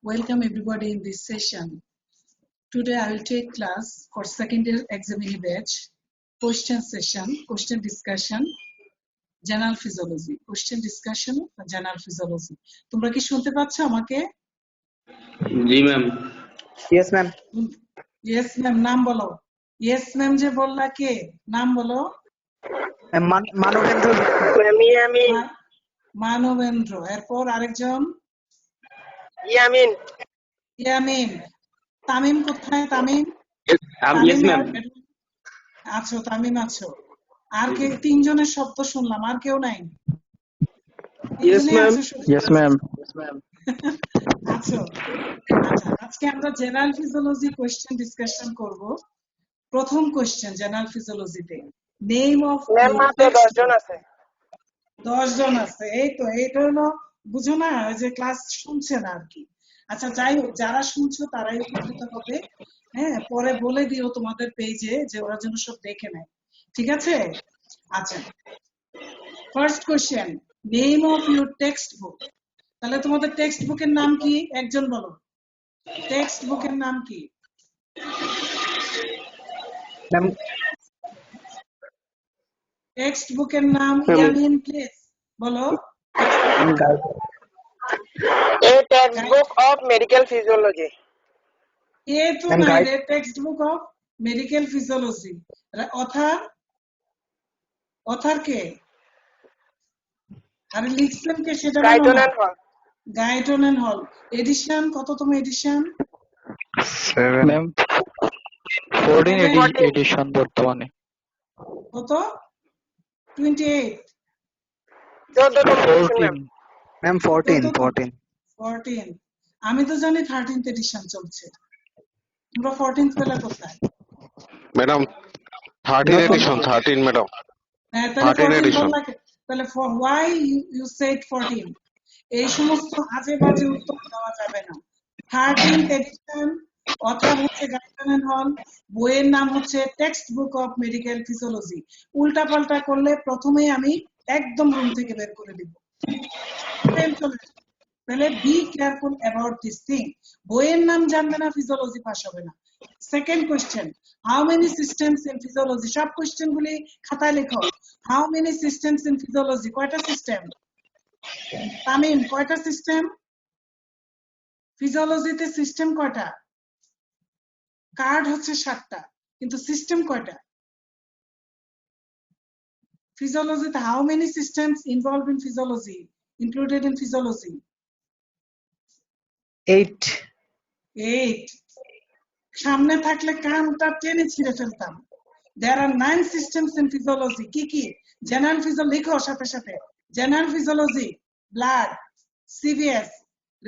Welcome everybody in this session. Today I will take class for second year examining batch, question session, question discussion, general physiology, question discussion, general physiology. তোমরা কি শুনতে পাচ্ছ আমাকে? জি ma'am. Yes ma'am. Yes ma'am, নাম বলো। Yes ma'am যে বললা কে? নাম বলো। মানবেন্দ্র। মানবেন্দ্র। এরপর আরেকজন? ইয়ামিন। ইয়ামিন। তামিম কোথায়? তামিম? Yes ma'am. আছো, তামিম আছো। আর কে? তিনজনের শব্দ শুনলাম, আর কেউ নাই? Yes ma'am. Yes ma'am. আচ্ছা, আজকে আমরা জেনারেল ফিজিওলজি কোশ্চেন ডিসকাশন করব। প্রথম কোশ্চেন জেনারেল ফিজিওলজিতে, নেম অফ ম্যাম মাত্র 10 জন আছে। 10 জন আছে। এই তো, এইটা হলো বুঝো না, ওই যে ক্লাস শুনছে না আর কি। আচ্ছা যাই হোক, যারা শুনছো তারাই উপকৃত হবে। হ্যাঁ, পরে বলে দিও তোমাদের পেজে যে ওরা যেন সব দেখে নেয়, ঠিক আছে? আচ্ছা, first question, name of your text book. তাহলে তোমাদের টেক্সট বুকের নাম কি? একজন বলো, টেক্সট বুকের নাম কি? টেক্সট বুকের নাম ইয়ামিন প্লিজ বলো। A textbook of medical physiology. এ তো না রে, textbook of medical physiology. Author কে? আরে লিখছেন কে সেটা বলো না। Guyton and Hall. এডিশন কততম এডিশন? 7 ম্যাম 14 এডিশন বর্তমানে। কত? 28 14 ম্যাম 14 আমি তো জানি 13th এডিশন চলছে। তোমরা 14th পেলা কোথায়? Madam 13 edition 13 madam. হ্যাঁ, তাহলে 13 এডিশন। তাহলে why you said 14? এই সমস্ত আজে বাজে উত্তর দেওয়া যাবে না। 13th এডিশন, অথর হচ্ছে গাইটন এন্ড হল, বইয়ের নাম হচ্ছে text book of medical physiology. উল্টা পাল্টা করলে প্রথমেই আমি একদম রুম থেকে বের করে দিব। তাহলে be careful about this thing. বইয়ের নাম জানবে না, ফিজিওলজি পাস হবে না। Second question, how many systems in physiology? সব কোশ্চেন গুলি খাতায় লেখো। How many systems in physiology? কয়টা সিস্টেম? তামিম, কয়টা সিস্টেম ফিজিওলজিতে? সিস্টেম কয়টা? কার্ড হচ্ছে 7টা, কিন্তু সিস্টেম কয়টা ফিজিওলজিতে? How many systems involved in physiology, included in physiology? 8 সামনে থাকলে কানটা টেনে ছিঁড়ে ফেলতাম। There are 9 systems in physiology. কি কি? জেনারেল ফিজিওলজি লিখো সাথে সাথে। General physiology, blood, CVS,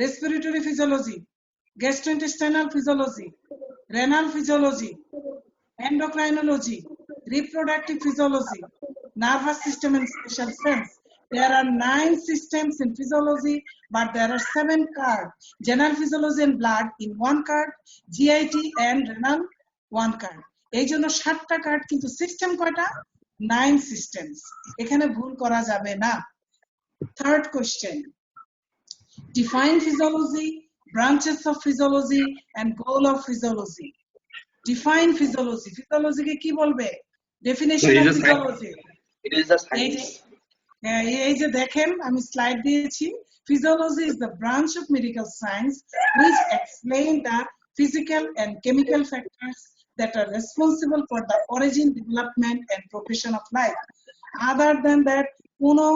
respiratory physiology, gastrointestinal physiology, renal physiology, endocrinology, reproductive physiology, nervous system and special sense. There are 9 systems in physiology, but there are 7 cards. General physiology and blood in 1 card, GIT and renal 1 card. এই জন্য 7টা card, কিন্তু system কয়টা? 9 systems. এখানে ভুল করা যাবে না। Third question, define physiology, branches of physiology and goal of physiology. Define physiology. Physiology কে কি বলবে? Definition of physiology. It is a science. এই যে দেখেন আমি স্লাইড দিয়েছি। Physiology is the branch of medical science which explain the physical and chemical factors that are responsible for the origin, development and progression of life. Other than that, কোনো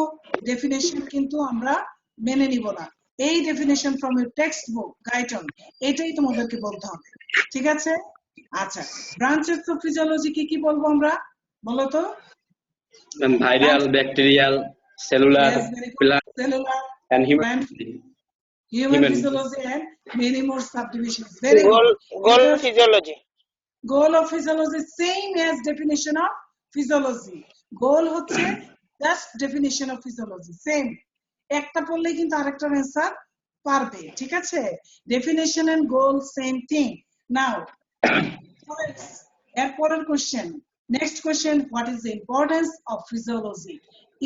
definition কিন্তু আমরা মেনে নিব না। এই definition from your textbook Guyton, এটাই তোমাদেরকে বলতে হবে, ঠিক আছে? আচ্ছা, ব্রাঞ্চেস অফ ফিজিওলজি কি কি বলবো আমরা, বলো তো? Viral, bacterial, cellular, cellular and human physiology and many more subdivisions. Very good. goal physiology. Goal of physiology same as definition of physiology. Goal হচ্ছে just definition of physiology same. একটা পড়লেই কিন্তু আরেকটার অ্যানসার পারবে, ঠিক আছে? Definition and goal same thing. Now এরপরের question, next question, what is the importance of physiology?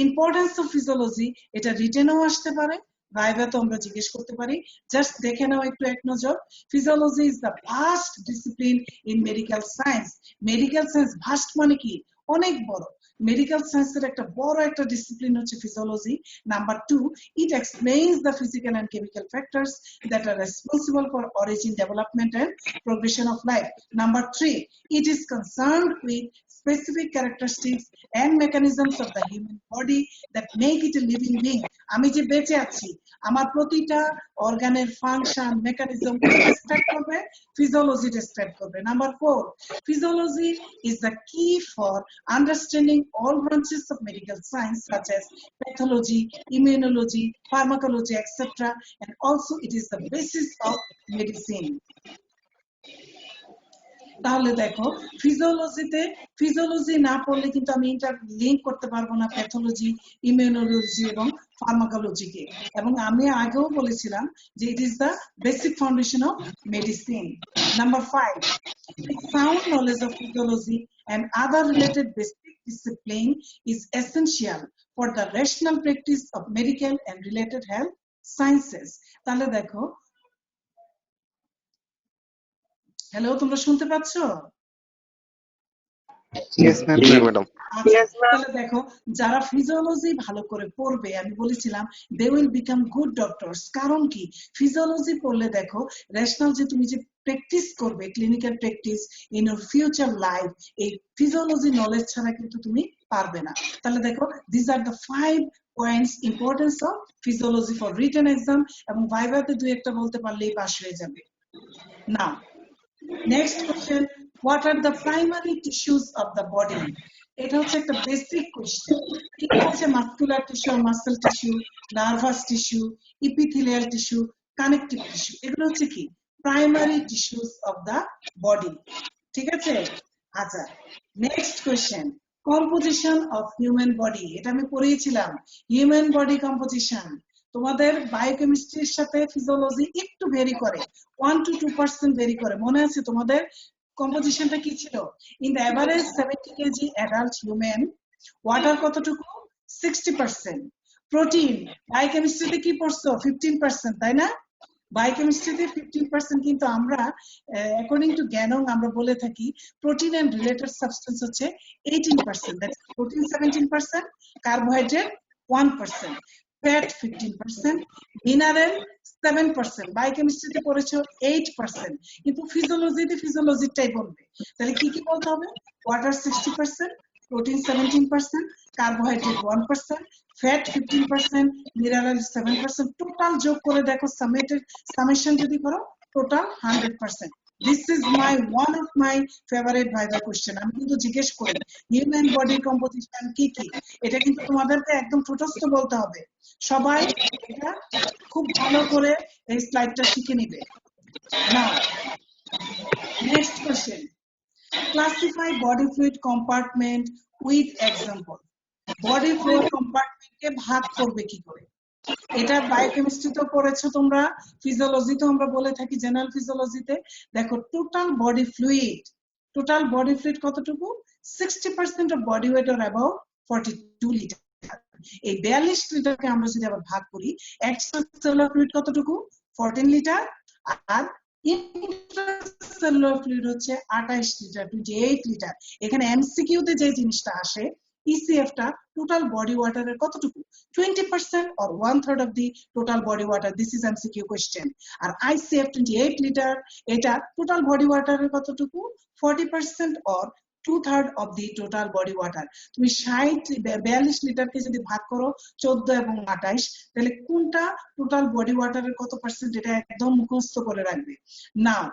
Importance of physiology এটা রিটেনও আসতে পারে, ভাইবা তো আমরা জিজ্ঞেস করতে পারি। জাস্ট দেখে নাও একটু এক নজর। Physiology is the vast discipline in medical science. Medical science vast মানে কি? অনেক বড়। মেডিকেল সায়েন্সের একটা বড় একটা ডিসিপ্লিন হচ্ছে physiology. Number 2, it explains the physical and chemical factors that are responsible for origin, development and progression of life. Number 3, it is concerned with specific characteristics and mechanisms of the human body that make it a living being. আমি যে বেঁচে আছি, আমার প্রতিটা অর্গানের function, mechanism describe করবে, physiology describe করবে। Number 4, physiology is the key for understanding all branches of medical science such as pathology, immunology, pharmacology, etc. And also it is the basis of medicine. তাহলে দেখো physiology না পড়লে কিন্তু আমি inter link করতে পারবো না প্যাথোলজি, ইমিউনোলজি এবং ফার্মাকোলজিকে। এবং আমি আগেও বলেছিলাম যে it is the basic foundation of medicine. Number 5, sound knowledge of physiology and other related basic discipline is essential for the rational practice of medical and related health sciences. তাহলে দেখো, hello, তোমরা শুনতে পাচ্ছ? Yes, ma'am. জি madam. Yes, ma'am. তাহলে দেখো, যারা physiology ভালো করে পড়বে, আমি বলেছিলাম they will become good doctors. কারণ কি? ফিজিওলজি পড়লে দেখো রেশনাল যে তুমি যে প্র্যাকটিস করবে, clinical practice in your future life, এই ফিজিওলজি নলেজ ছাড়া কিন্তু তুমি পারবে না। তাহলে দেখো, this are the 5 points importance of physiology for written exam, এবং ভাইভাতে দুই একটা বলতে পারলেই পাস হয়ে যাবে। Now next question, what are the primary tissues of the body? এটা হচ্ছে একটা বেসিক কোশ্চেন। কি হচ্ছে muscular tissue, muscle tissue, nervous tissue, epithelial tissue, connective tissue, এগুলো হচ্ছে কি primary tissues of the body. ঠিক আছে? আচ্ছা, next question, composition of human body. এটা আমি পড়িয়েছিলাম, হিউম্যান বডি কম্পোজিশন। তোমাদের বায়োকেমিস্ট্রির সাথে ফিজিওলজি একটু ভেরি করে, 1 to 2% ভেরি করে। মনে আছে তোমাদের কম্পোজিশনটা কি ছিল? In the average 70 KG adult human, water কতটুকু? 60%। প্রোটিন বায়োকেমিস্ট্রিতে কি পড়ছো? 15%, তাই না? বায়োকেমিস্ট্রিতে 15%, কিন্তু আমরা অ্যাকর্ডিং টু জ্ঞানং আমরা বলে থাকি প্রোটিন এন্ড রিলেটেড সাবস্টেন্স হচ্ছে 18%, that's protein 17%, carbohydrate 1%, fat 15%, mineral 7%। বায়োকেমিস্ট্রিতে পড়েছো 8%, কিন্তু ফিজিওলজিটাই বলবে। তাহলে কি কি বলতে হবে? Water 60%, protein 17%, carbohydrate 1%, fat 15%, mineral 7%, total যোগ করে দেখো সামেশন যদি করো total 100%। This is one of my favorite viva question. আমি কিন্তু জিজ্ঞেস করি হিউম্যান বডি কম্পোজিশন কি কি, এটা কিন্তু তোমাদেরকে একদম ঠোঁটস্থ বলতে হবে। সবাই এটা খুব ভালো করে এই স্লাইডটা শিখে নিবে। Now next question, classify body fluid compartment with example. Body fluid কম্পার্টমেন্টকে ভাগ করবে কি করে? এটা বায়োকেমিস্ট্রিতে পড়েছো তোমরা, ফিজিওলজিতে আমরা বলে থাকি, জেনারেল ফিজিওলজিতে। দেখো টোটাল বডি ফ্লুইড কতটুকু? 60% of body weight or about 42 litre. এই 42 লিটারকে আমরা যদি আবার ভাগ করি, এক্সট্রাসেলুলার ফ্লুইড কতটুকু? 14 লিটার, আর ইন্ট্রাসেলুলার ফ্লুইড হচ্ছে 28 লিটার, 28 লিটার। এখানে এমসিকিউ তে যে জিনিসটা আসে, ইসিএফটা টোটাল বডি ওয়াটারের কতটুকু? 20% or 1/3 of the total body water. This is MCQ question. আর ICF 28 লিটার, এটা টোটাল বডি ওয়াটারের কতটুকু? 40% or 2/3 of the total body water. তুমি 42 লিটারকে যদি ভাগ করো 14 এবং 28, তাহলে কোনটা টোটাল বডি ওয়াটারের কত পার্সেন্ট, এটা একদম মুখস্থ করে রাখবে। Now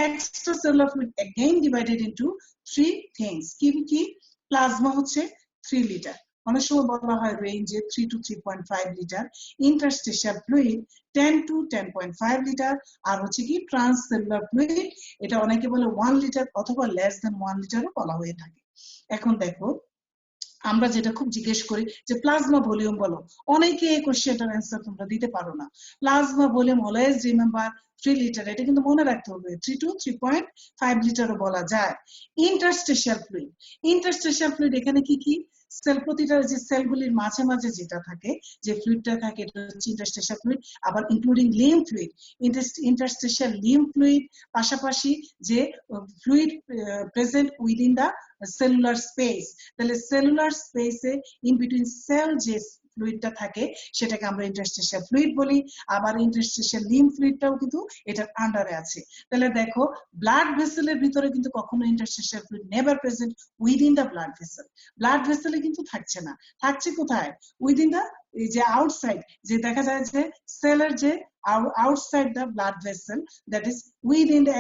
extracellular fluid again divided into 3 things. কি কি? প্লাজমা হচ্ছে 3 লিটার, অনেক সময় বলা হয় রেঞ্জে 3 to 3.5 litre, interstitial fluid 10 to 10.5 litre, আর হচ্ছে কি ট্রান্সসেলুলার ফ্লুইড, এটা অনেকে বলে 1 লিটার অথবা লেস দেন 1 লিটারও বলা হয়ে থাকে। এখন দেখো, আমরা যেটা খুব জিজ্ঞেস করি যে প্লাজমা ভলিউম বলো, অনেকে এই কোশ্চেনটার অ্যান্সার তোমরা দিতে পারো না। Plasma volume always remember 3 litre, এটা কিন্তু মনে রাখতে হবে। 3 to 3.5 লিটারও বলা যায়। ইন্টারস্টিশিয়াল ফ্লুইড এখানে কি কি? সেল প্রতিটা যে সেলগুলির মাঝে মাঝে যেটা থাকে যে ফ্লুইডটা থাকে এটা হচ্ছে ইন্টারস্টিশিয়াল ফ্লুইড, আবার including lymph fluid, interstitial lymph fluid, পাশাপাশি যে ফ্লুইড প্রেজেন্ট উইদিন দা সেলুলার স্পেস। তাহলে সেলুলার স্পেসে ইন বিটুইন সেল যে ফ্লুইডটা থাকে সেটাকে আমরা ইন্টারস্টিশিয়াল ফ্লুইড বলি, আবার ইন্টারস্টিশিয়াল লিম্ফ ফ্লুইডটাও কিন্তু এটার আন্ডারে আছে। তাহলে দেখো ব্লাড ভেসেলের ভিতরে কিন্তু কখনো interstitial fluid never present within the blood vessel. Blood ভেসেলে কিন্তু থাকছে না, থাকছে কোথায়? উইদিন দা যে আউটসাইড, যে দেখা যায় যে সেলের যে outside the blood vessel, that is within the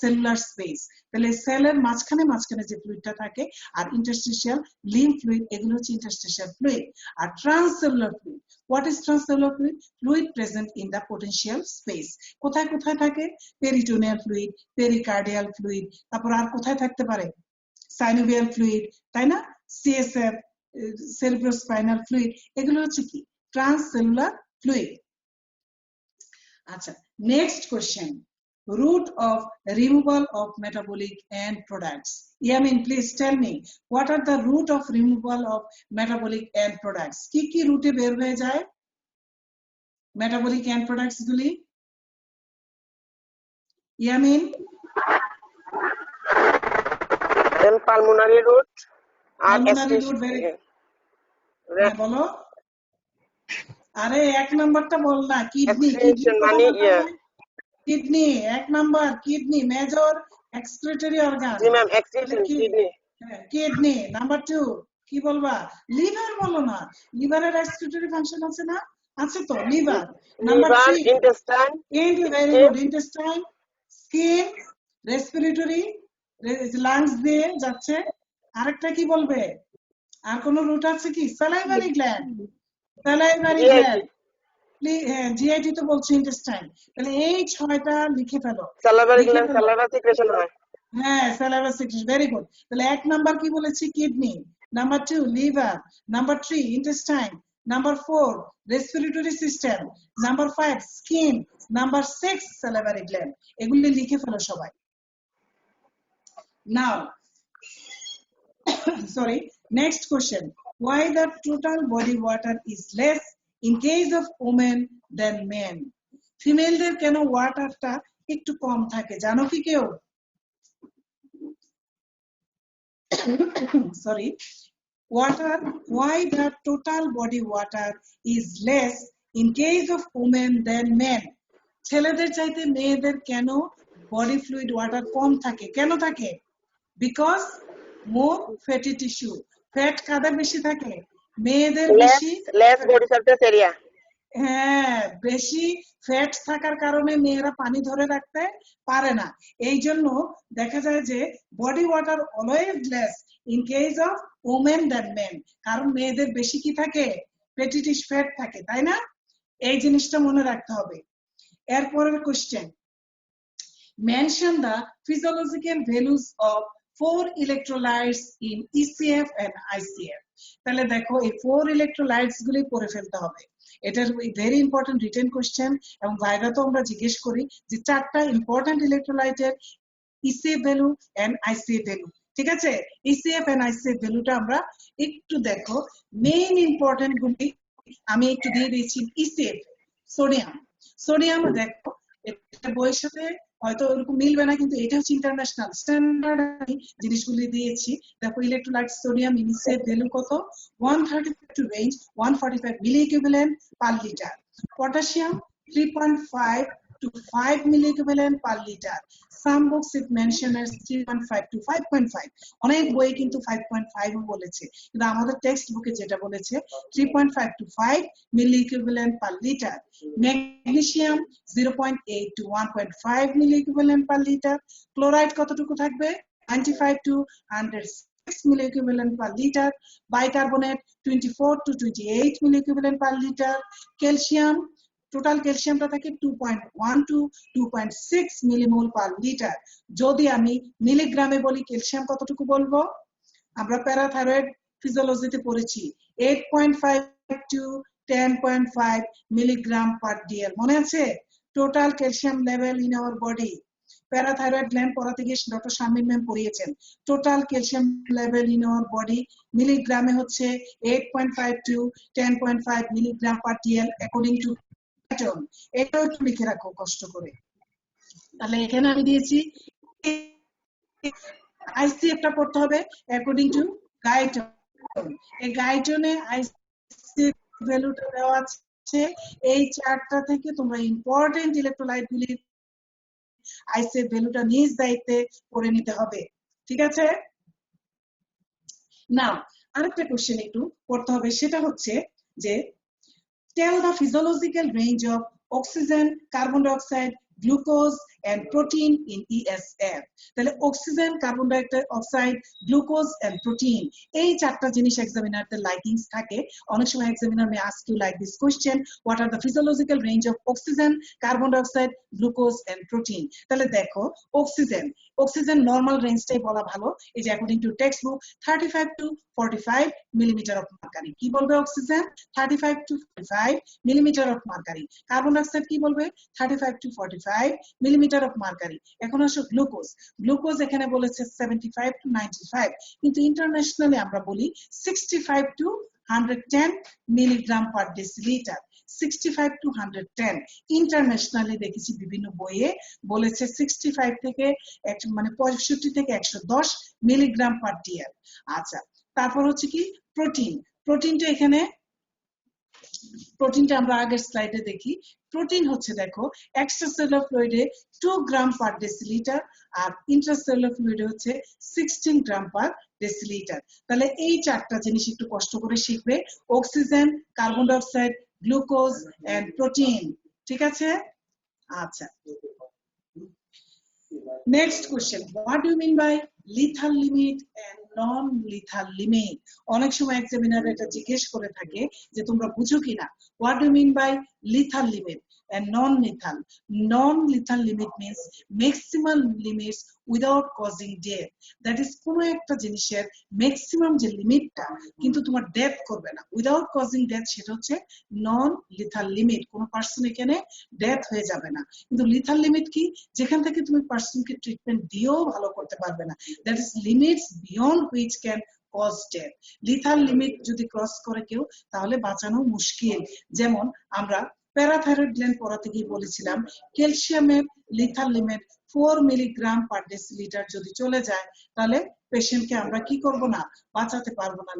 cellular space. তাহলে সেলের মাঝখানে মাঝখানে যে ফ্লুইডটা থাকে আর ইন্টারস্টিশিয়াল লিম্ফ ফ্লুইড, এগুলো হচ্ছে ইন্টারস্টিশিয়াল ফ্লুইড। আর transcellular fluid, what is transcellular fluid? Fluid present in the potential space. কোথায় কোথায় থাকে? পেরিটোনিয়াল ফ্লুইড, পেরিকার্ডিয়াল ফ্লুইড, তারপর আর কোথায় থাকতে পারে? সাইনোভিয়াল ফ্লুইড, তাই না? সিএসএফ, সেরিব্রোস্পাইনাল ফ্লুইড, এগুলো হচ্ছে কি? ট্রান্সসেলুলার ফ্লুইড। আচ্ছা, next question, route of removal of metabolic end products. Yamin, please tell me, what are the route of removal of metabolic end products? কি কি রুটে বের হয়ে যায় metabolic end products গুলি? Yamin? Then pulmonary route আর Pulmonary route, very good. বলো। আরে এক নাম্বারটা বল না, কিডনি। মানে কিডনি এক number, kidney major excretory organ. জি ma'am, excretion kidney. Kidney. Number 2 কি বলবা? লিভার বলো না, লিভারের এক্সক্রিটরি ফাংশন আছে না? আছে তো, liver. Number 3 intestine. Very good, intestine. Skin, respiratory, lungs দিয়ে যাচ্ছে। আরেকটা কি বলবে? আর কোন রুট আছে কি? Salivary gland, salivary gland. GIT তো বলছি ইন্টেস্টাইন। তাহলে এই 6টা লিখে ফেলো। স্যালাইভারি গ্ল্যান্ড, স্যালাইভা সিক্রেশন হয়। হ্যাঁ, স্যালাইভা সিক্রেশন, ভেরি গুড। তাহলে এক নাম্বার কি বলেছি? Kidney. Number 2 liver, number 3 intestine, number 4 respiratory system, number 5 skin, number 6 salivary gland. এগুলি লিখে ফেলো সবাই। নাও sorry, next question, why the total body water is less in case of women than men? ফিমেলদের কেন ওয়াটারটা একটু কম থাকে জানো কি কেউ? sorry, why the total body water is less in case of women than men? ছেলেদের চাইতে মেয়েদের কেন বডি ফ্লুইড ওয়াটার কম থাকে? কেন থাকে? Because more fatty tissue. Fat কাদের বেশি থাকে? মেয়েদের বেশি। Less body surface area. হ্যাঁ, বেশি ফ্যাট থাকার কারণে মেয়েরা পানি ধরে রাখতে পারে না। এই জন্য দেখা যায় যে body water always less in case of women than men, কারণ মেয়েদের বেশি কি থাকে? ফ্যাটি টিস্যু, ফ্যাট থাকে, তাই না? এই জিনিসটা মনে রাখতে হবে। এরপরের question, mention the physiological values of 4 electrolytes in ECF and ICF. তাহলে দেখো এই 4 electrolytes গুলি পড়ে ফেলতে হবে। এটার ভেরি ইম্পর্টেন্ট রিটেন কোশ্চেন, এবং ভাইবা তো আমরা জিজ্ঞেস করি যে 4টা ইম্পর্টেন্ট ইলেকট্রোলাইটের ECF value and ICF value. ঠিক আছে, ECF এন্ড ICF ভ্যালুটা আমরা একটু দেখো। মেইন ইম্পর্টেন্ট গুলি আমি একটু দিয়ে দিয়েছি। ECF সোডিয়াম, সোডিয়াম দেখো এটা বইয়ের সাথে হয়তো ওরকম মিলবে না, কিন্তু এটা হচ্ছে ইন্টারন্যাশনাল স্ট্যান্ডার্ড জিনিসগুলি দিয়েছি। দেখো ইলেকট্রোলাইট সোডিয়াম ইনিসিয়েট ভ্যালু কত? 135 to range 145 milli equivalent per litre. Potassium 3.5 to 5 milli equivalent per liter. Some books it mentioned as 3.5 to 5.5. অনেক বই কিন্তু 5.5 ও বলেছে, কিন্তু আমাদের টেক্সট বুকে যেটা বলেছে 3.5 to 5 milli equivalent per liter. Magnesium 0.8 to 1.5 milli equivalent per liter. Chloride কতটুকু থাকবে? 95 to 106 milli equivalent per liter. Bicarbonate 24 to 28 milli equivalent per liter. Calcium, total ক্যালসিয়ামটা থাকে 2.1 to 2.6 মিলিমোল পার লিটার। যদি আমি মিলিগ্রামে বলি ক্যালসিয়াম কতটুকু বলবো? আমরা প্যারাথাইরয়েড ফিজিওলজিতে পড়েছি 8.5 to 10.5 মিলিগ্রাম পার ডিএল, মনে আছে? Total calcium level in our body parathyroid gland পড়াতে গিয়ে ডক্টর শামিল ম্যাম পড়িয়েছেন total calcium level in our body মিলিগ্রামে হচ্ছে 8.5 to 10.5 milligram per DL according to pattern. এটাও একটু লিখে রাখো কষ্ট করে। তাহলে এখানে আমি দিয়েছি আইসি একটা পড়তে হবে অ্যাকর্ডিং টু গাইটন। এই গাইটনে আইসি ভ্যালুটা দেওয়া আছে, এই চার্টটা থেকে তোমরা ইম্পর্টেন্ট ইলেকট্রোলাইট গুলি আইসি ভ্যালুটা নিজ দায়িত্বে করে নিতে হবে, ঠিক আছে? নাও আরেকটা কোশ্চেন একটু করতে হবে, সেটা হচ্ছে যে tell the physiological range of oxygen, carbon dioxide, glucose and protein in ESF. তাহলে oxygen, carbon dioxide, glucose and protein, এই চারটা জিনিস এক্সামিনারদের লাইকিংস থাকে। অনেক সময় examiner may ask you like this question, what are the physiological range of oxygen, carbon dioxide, glucose and protein. তাহলে দেখো অক্সিজেন নরমাল রেঞ্জটাই বলা ভালো। এই যে according to textbook 35 to 45 millimetre of mercury. কি বলবে oxygen? 35 to 45 millimetre of mercury. Carbon dioxide কি বলবে? 35 to 45 মিলিমিটার অফ মার্কারি। এখন আসো গ্লুকোজ এখানে বলেছে 75 to 95, কিন্তু ইন্টারন্যাশনালি আমরা বলি 65 to 110 milligram per decilitre. 65 to 110 internationally দেখেছি বিভিন্ন বইয়ে বলেছে 65 থেকে মানে 65 থেকে 110 মিলিগ্রাম পার ডিএল। আচ্ছা, তারপর হচ্ছে কি প্রোটিনটা আমরা আগের স্লাইডে দেখি। প্রোটিন হচ্ছে দেখো এক্সট্রাসেলুলার ফ্লুইডে 2 গ্রাম পার ডেসিলিটার আর ইন্ট্রাসেলুলার ফ্লুইডে হচ্ছে 16 গ্রাম পার ডেসিলিটার। তাহলে এই চারটা জিনিস একটু কষ্ট করে শিখবে, oxygen, carbon dioxide, glucose and protein, ঠিক আছে? আচ্ছা, next question, what do you mean by lethal limit and non lethal limit? অনেক সময় এক্সামিনার এটা জিজ্ঞেস করে থাকে যে তোমরা বুঝো কিনা, what do you mean by lethal limit and non-lethal limit means maximum limits without causing death. That is কোনো একটা জিনিসের ম্যাক্সিমাম যে লিমিটটা কিন্তু তোমার ডেথ করবে না, উইদাউট কজিং ডেথ, সেটা হচ্ছে নন লিথাল লিমিট। কোনো পার্সন এখানে ডেথ হয়ে যাবে না। কিন্তু লিথাল লিমিট কি? যেখান থেকে তুমি পার্সনকে ট্রিটমেন্ট দিয়েও ভালো করতে পারবে না। That is limits beyond which can cause death. Lethal limit যদি ক্রস করে কেউ তাহলে বাঁচানো মুশকিল। যেমন আমরা প্যারাথাইরয়েড গ্ল্যান্ড পড়াতে গিয়ে বলেছিলাম ক্যালসিয়ামের lethal limit 4 milligram per decilitre যদি চলে যায় তাহলে পেশেন্টকে আমরা কি করব না, বাঁচাতে পারবো না।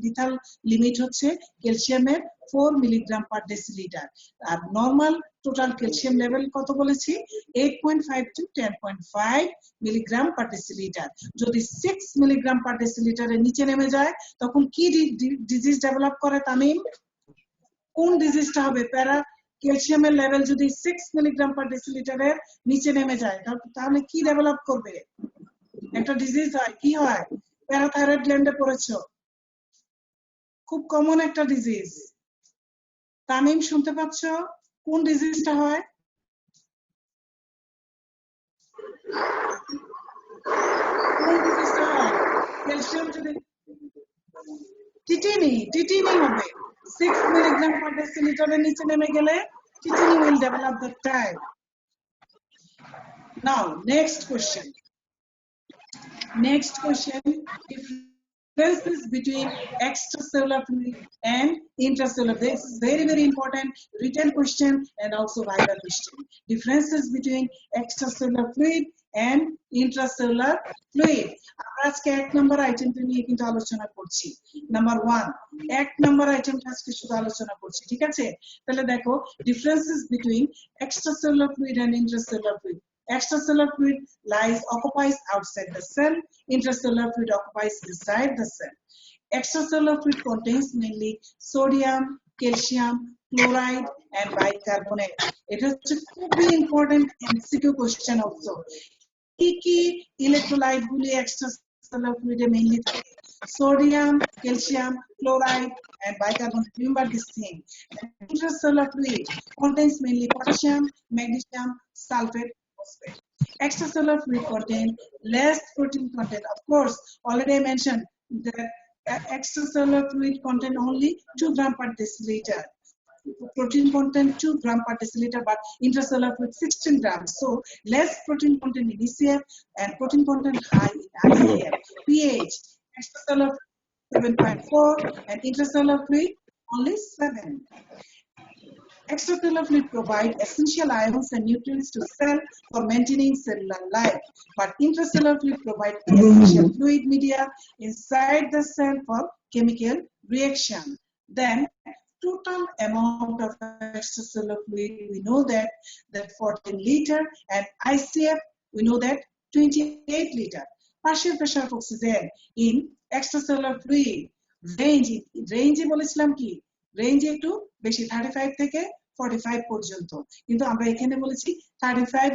লিথাল লিমিট হচ্ছে ক্যালসিয়ামের 4 মিলিগ্রাম পার ডেসিলিটার। আর নরমাল টোটাল ক্যালসিয়াম লেভেল কত বলেছি? 8.5 to 10.5 মিলিগ্রাম পার ডেসিলিটার। যদি 6 মিলিগ্রাম পার ডেসিলিটারের নিচে নেমে যায় তখন কি ডিজিজ ডেভেলপ করে তামিম? কোন ডিজিজটা হবে? ক্যালসিয়ামের লেভেল যদি 6 মিলিগ্রাম পার ডেসিলিটারের নিচে নেমে যায় তাহলে কি ডেভেলপ করবে? একটা ডিজিজ হয়, কি হয়? প্যারাথাইরয়েড গ্ল্যান্ডে পড়েছো, খুব কমন একটা ডিজিজ। তামিম শুনতে পাচ্ছ? কোন ডিজিজটা হয়? কোন ডিজিজটা হয়? ক্যালসিয়াম যদি টিটিনি হবে। 6 milligram per deciliter নিচে নেমে গেলে টিটিনি will develop that time. Now next question, differences between extracellular fluid and intracellular. This is very important written question and also viva question. Differences between extracellular fluid and intracellular fluid. আজকে এক number আইটেমটা নিয়ে কিন্তু আলোচনা করছি। Number 1 এক number আইটেমটা আজকে শুধু আলোচনা করছি, ঠিক আছে? তাহলে দেখো differences between extracellular fluid and intracellular fluid. Extracellular fluid occupies outside the cell. Intracellular fluid occupies inside the cell. Extracellular fluid contains mainly sodium, calcium, chloride and bicarbonate. It is a very important MCQ question also. কি electrolyte গুলি extracellular ফ্লুইডে mainly থাকে? Sodium, calcium, chloride and bicarbonate. Remember this thing. Intracellular fluid contains mainly potassium, magnesium, sulfate, phosphate. Extracellular fluid contain less protein content. Of course, already I mentioned that extracellular fluid contain only 2 gram per deciliter. protein content 2 gram per deciliter, but intracellular fluid 16 grams. So less protein content in ECF and protein content high in ICF. pH, extracellular 7.4 and intracellular fluid only 7. Extracellular fluid provide essential ions and nutrients to cell for maintaining cellular life, but intracellular fluid provide essential fluid media inside the cell for chemical reaction. Then total amount of extracellular fluid, we know that 14 liter, and ICF, we know that 28 liter. Partial pressure of oxygen in extracellular fluid range বলেছিলাম কি range একটু বেশি 35 থেকে 45 পর্যন্ত, কিন্তু আমরা এখানে বলেছি 35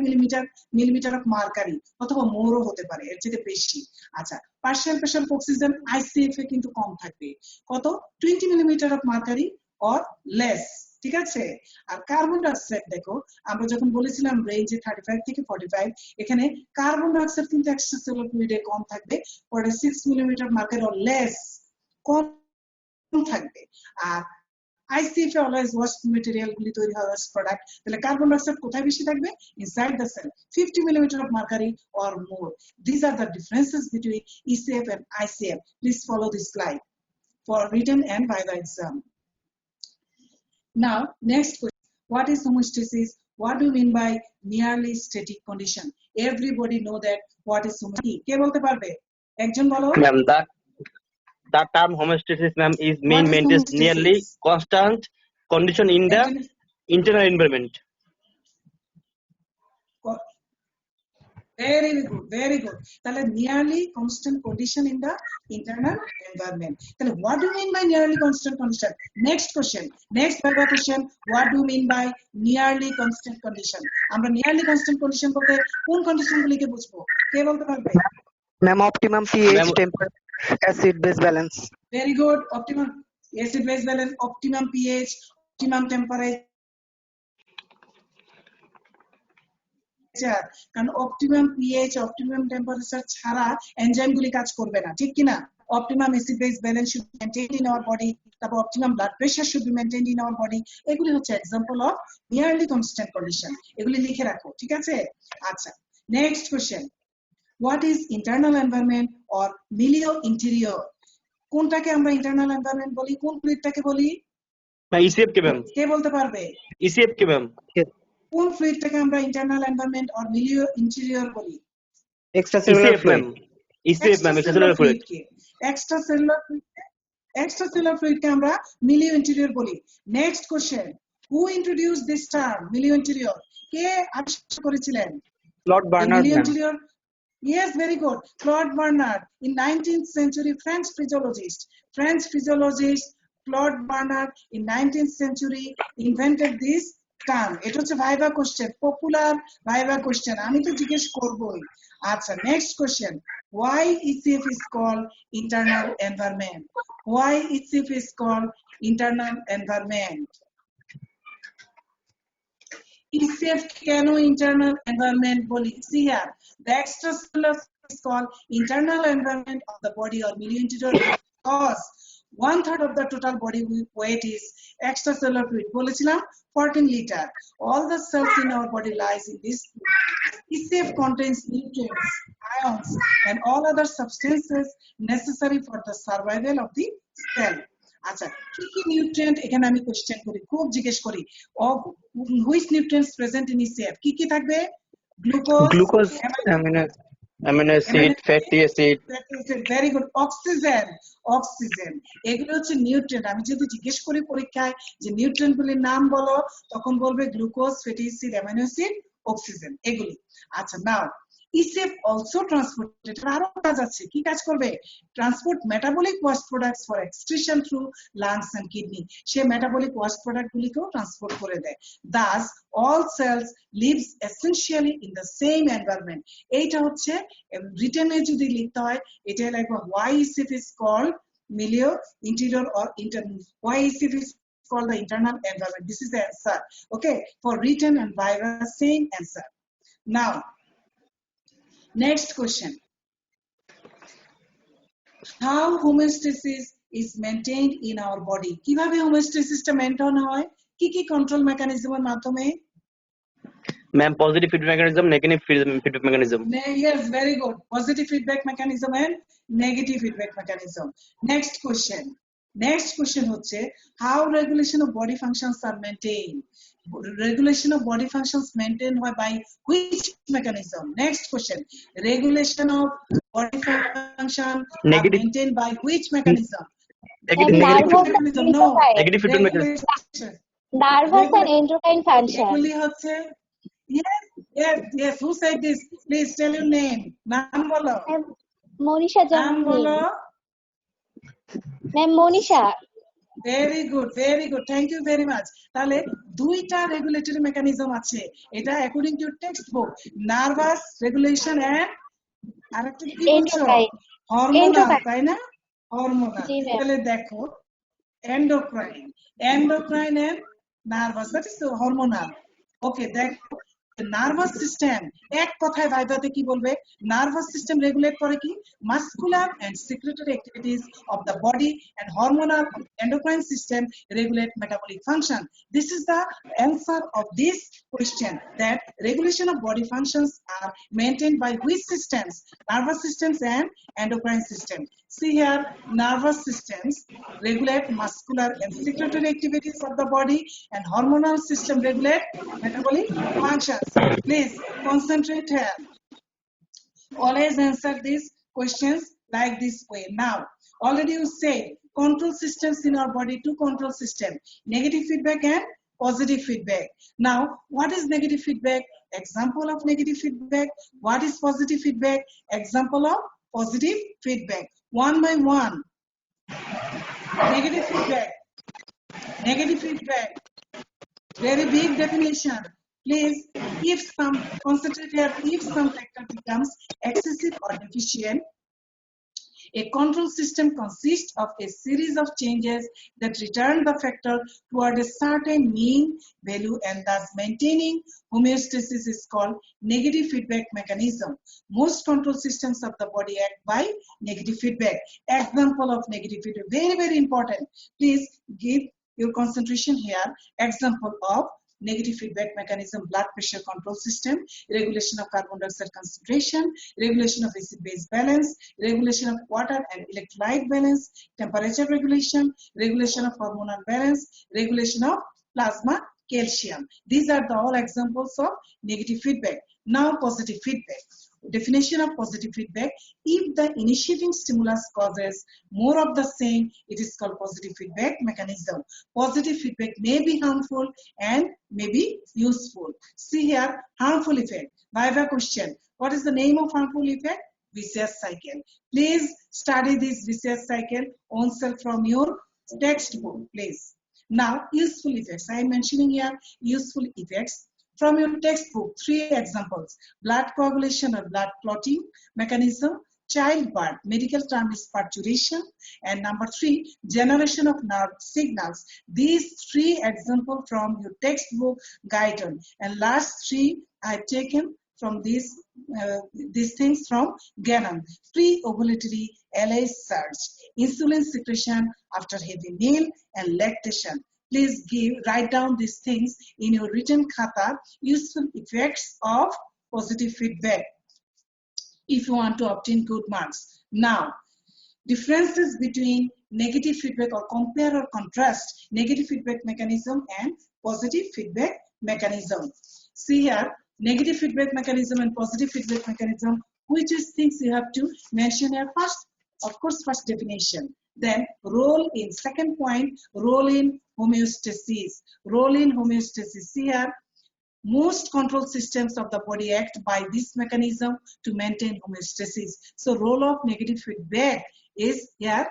মিলিমিটার অফ মার্কারি অথবা মোরও হতে পারে, এর চেয়ে বেশি। আচ্ছা, partial pressure of oxygen ICF এ কিন্তু কম থাকবে, কত 20 millimetre of mercury or less, ঠিক আছে। আর কার্বন ডাইঅক্সাইড দেখো, আমরা যখন বলেছিলাম রেঞ্জে 35 থেকে 45, এখানে কার্বন ডাইঅক্সাইড কিন্তু এক্সট্রাসেলুলার ফ্লুইডে কম থাকবে, 46 মিলিমিটার মার্কারি অর লেস কম থাকবে। আর ICF এ অলওয়েজ ওয়াস্ট ম্যাটেরিয়াল গুলি তৈরি হয় ওয়াস্ট প্রোডাক্ট, তাহলে কার্বন ডাইঅক্সাইড কোথায় বেশি থাকবে? Inside the cell, 50 millimetre of mercury or more. This are the differences between ECF and ICF. Please follow this slide for written and viva exam. Now, next question. What is homeostasis? What do you mean by nearly static condition? Everybody know that what is homeostasis. কে বলতে পারবে? একজন বলো। Ma'am, the term homeostasis, ma'am, is maintains nearly constant condition in the internal environment. Very good. তাহলে nearly constant condition in the internal environment. তাহলে what do you mean by nearly constant condition? Next question. Next viva question. What do you mean by nearly constant condition? আমরা nearly constant condition বলতে কোন condition গুলিকে বুঝবো? কে বলতে পারবে? Ma'am, optimum pH, temperature, acid base balance. Very good. Optimum acid base balance, optimum pH, optimum temperature. কারণ optimum pH, optimum temperature ছাড়া এনজাইমগুলি কাজ করবে না, ঠিক কি না? Optimum acid base balance should be maintained in our body, তারপর optimum blood pressure should be maintained in our body. এগুলি হচ্ছে example of nearly constant condition, এগুলি লিখে রাখো, ঠিক আছে? আচ্ছা, next question. What is internal environment or milieu interior? কোনটাকে আমরা ইন্টারনাল এনভায়রনমেন্ট বলি, কোন ফ্লুইডটাকে বলি? ECF কে ম্যাম, কে বলতে পারবে? ECF কে ম্যাম, কোন ফ্লুইডটাকে আমরা internal environment or milieu interior বলি? Extracellular fluid. ECF ma'am, extracellular fluid. Extracellular ফ্লুইডকে আমরা মিলিও ইন্টেরিয়র বলি। Next question. Who introduced this term milieu interior? কে আবিষ্কার করেছিলেন? Claude Bernard. মিলিও ইন্টেরিয়র, yes, very good. Claude Bernard, in 19th century French physiologist Claude Bernard in 19th century invented this term. এটা হচ্ছে viva question, popular viva question, আমি তো জিজ্ঞেস করবই। আচ্ছা, next question. Why ECF is called internal environment? Why ECF is called internal environment? ECF কেন internal environment বলি? See here, the extracellular is called internal environment of the body or milieu interior because 1/3 of the total body weight is extracellular fluid. বলেছিলাম 14 liter. All the cells in our body lies in this fluid. ECF contains nutrients, ions, and all other substances necessary for the survival of the cell. আচ্ছা, কি কি nutrient এখানে আমি question করি, খুব জিজ্ঞেস করি। Of which nutrients present in ECF? কি কি থাকবে? Glucose, amino acid, fatty acid. Very good. Oxygen, এগুলো হচ্ছে নিউট্রিয়েন্ট। আমি যদি জিজ্ঞেস করি পরীক্ষায় যে নিউট্রিয়েন্ট গুলির নাম বলো, তখন বলবে glucose, fatty acid, amino acid, oxygen, এগুলি। আচ্ছা, নাও ECF also transported, আরো কাজ আছে। কি কাজ করবে? Transport metabolic waste products for excretion through lungs and kidney. সে মেটাবলিক ওয়াস্ট প্রোডাক্ট গুলিকেও ট্রান্সপোর্ট করে দেয়। Thus all cells lives essentially in the same environment. এইটা হচ্ছে রিটেনে যদি লিখতে হয়, এটা লিখবো why ECF is called milieu interior or internal. Why ECF is called the internal environment. This is the answer. Okay, for written and viva, same answer. Now, next question. How homeostasis is maintained in our body? কিভাবে হোমিওস্টেসিসটা maintain হয়? কি control মেকানিজমের মাধ্যমে? Ma'am, positive feedback mechanism, negative feedback mechanism. Yes, very good. Positive feedback mechanism and negative feedback mechanism. Next question হচ্ছে how regulation of body functions are maintained. Regulation of body functions maintained by which mechanism? Next question. Regulation of body function are Negative. maintained by which mechanism? Negative mechanism. No. Negative feedback mechanism. Regulation. Nervous and endocrine function. এগুলি হচ্ছে yes. Who said this? Please tell your name. নাম বলো। Monisha নাম Jamini. বলো। Ma'am, Monisha. Very good. Thank you very much. তাহলে দুইটা regulatory mechanism আছে। এটা according to textbook, nervous regulation and আরেকটা কি বলছো? হরমোনাল, তাই না? হরমোনাল। তাহলে দেখো endocrine and nervous, that is hormonal. Okay, দেখো নার্ভাস সিস্টেম এক কথায় ভাইভাতে কি বলবে? নার্ভাস সিস্টেম রেগুলেট করে কি? Muscular and secretory activities of the body and hormonal endocrine system regulate metabolic function. This is the answer of this question, that regulation of body functions are maintained by which systems? Nervous systems and endocrine system. See here, nervous systems regulate muscular and secretory activities of the body, and hormonal system regulate metabolic functions. Please concentrate here. Always answer these questions like this way. Now, already you say control systems in our body, two control system, negative feedback and positive feedback. Now, what is negative feedback? Example of negative feedback. What is positive feedback? Example of positive feedback. One by one. Negative feedback. Very big definition. Please, if some factor becomes excessive or deficient, a control system consists of a series of changes that return the factor toward a certain mean value, and thus maintaining homeostasis is called negative feedback mechanism. Most control systems of the body act by negative feedback. Example of negative feedback, very important. Please give your concentration here. Example of negative feedback mechanism: blood pressure control system, regulation of carbon dioxide concentration, regulation of acid-base balance, regulation of water and electrolyte balance, temperature regulation, regulation of hormonal balance, regulation of plasma calcium. These are all examples of negative feedback. Now, positive feedback. Definition of positive feedback: if the initiating stimulus causes more of the same, it is called positive feedback mechanism. Positive feedback may be harmful and may be useful. See here, harmful effect. Viva question: what is the name of harmful effect? Vicious cycle. Please study this vicious cycle on self from your textbook, please. Now, useful effects. I am mentioning here useful effects from your textbook. 3 examples: blood coagulation or blood clotting mechanism, childbirth, medical term is parturition, and number 3, generation of nerve signals. These 3 examples from your textbook guidance, and last 3 I have taken from these things from Gannon. Pre-ovulatory LH surge, insulin secretion after heavy meal, and lactation. Please write down these things in your written khata. Useful effects of positive feedback if you want to obtain good marks. Now, differences between negative feedback, or compare or contrast negative feedback mechanism and positive feedback mechanism. See here, negative feedback mechanism and positive feedback mechanism, which is things you have to mention here first. Of course, first definition. Then role in, second point, role in homeostasis. Role in homeostasis. See here, most control systems of the body act by this mechanism to maintain homeostasis. So role of negative feedback is here,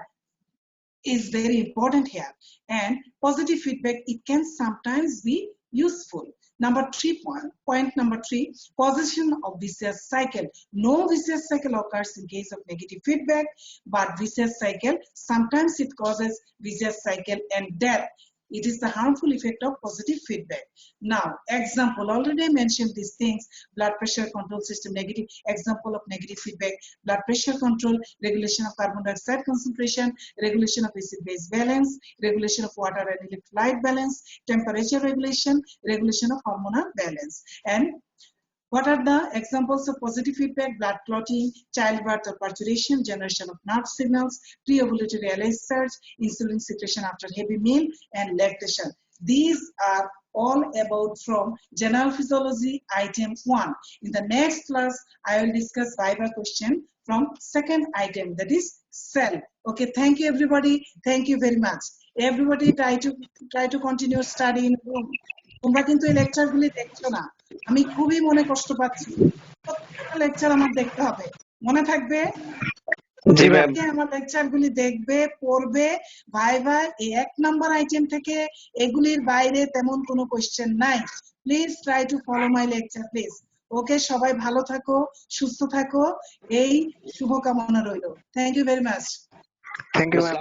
is very important here. And positive feedback, it can sometimes be useful. Point number 3, position of vicious cycle. No vicious cycle occurs in case of negative feedback, but vicious cycle, sometimes it causes vicious cycle and death. It is the harmful effect of positive feedback. Now, example, already I mentioned these things, blood pressure control system, negative example of negative feedback, blood pressure control, regulation of carbon dioxide concentration, regulation of acid-base balance, regulation of water and electrolyte balance, temperature regulation, regulation of hormonal balance. And what are the examples of positive feedback? Blood clotting, childbirth or parturition, generation of nerve signals, pre-ovulatory LH surge, insulin secretion after heavy meal, and lactation. These are all about from general physiology item 1. In the next class, I will discuss viva question from second item, that is cell. Okay, thank you everybody. Thank you very much. Everybody try to continue studying. তোমরা কিন্তু এই লেকচারগুলি দেখছো না, আমি খুবই মনে কষ্ট পাচ্ছি। প্রত্যেকটা লেকচার আমার দেখতে হবে, মনে থাকবে? জি ম্যাম। আমার লেকচারগুলি দেখবে, পড়বে, ভাইভা এই 1 নাম্বার আইটেম থেকে এগুলির বাইরে তেমন কোনো কোশ্চেন নাই। Please try to follow my lecture please. Okay, সবাই ভালো থাকো, সুস্থ থাকো, এই শুভকামনা রইল। Thank you very much. Thank you ma'am.